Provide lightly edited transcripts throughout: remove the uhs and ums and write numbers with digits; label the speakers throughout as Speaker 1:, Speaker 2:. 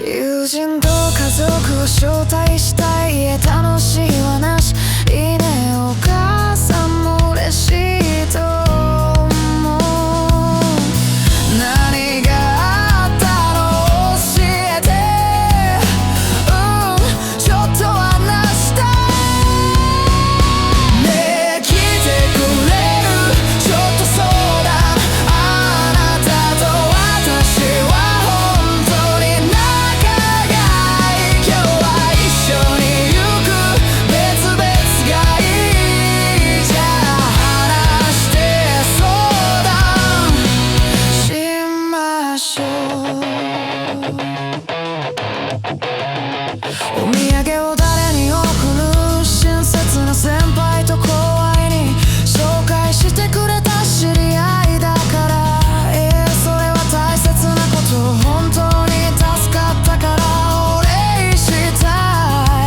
Speaker 1: 友人と家族を招待したい、楽しい話、いいねお母さんも嬉しいと思う。何があったの教えて、ちょっと話したい。ねえ来てくれる、ちょっと相談。あなたと私は本当に仲がいい。今日は一緒に行く、別々がいい。じゃあ話して相談しましょう。お土産を誰に送る、親切な先輩と後輩に紹介してくれた知り合いだから、それは大切なこと、本当に助かったからお礼した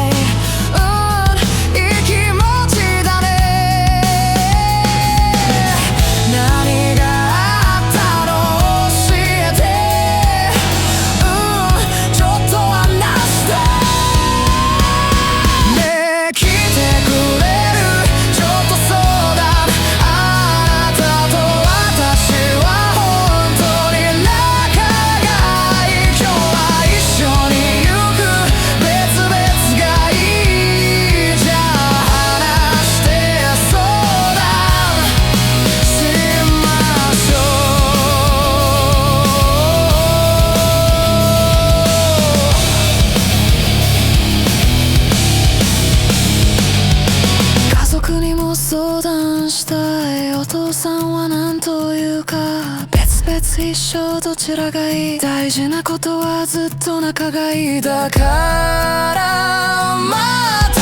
Speaker 1: い。いい気持ちだね。何があったの教えて、ちょっと話したい。ねえ来てくれる、ちょっと相談。あなたと私は本当に仲がいい。今日は一緒に行く、別々がいい。じゃあ話して相談しましょう。家族にも相談したい。お父さんは何というか、別々一緒どちらがいい。大事なことはずっと仲がいい。だから待って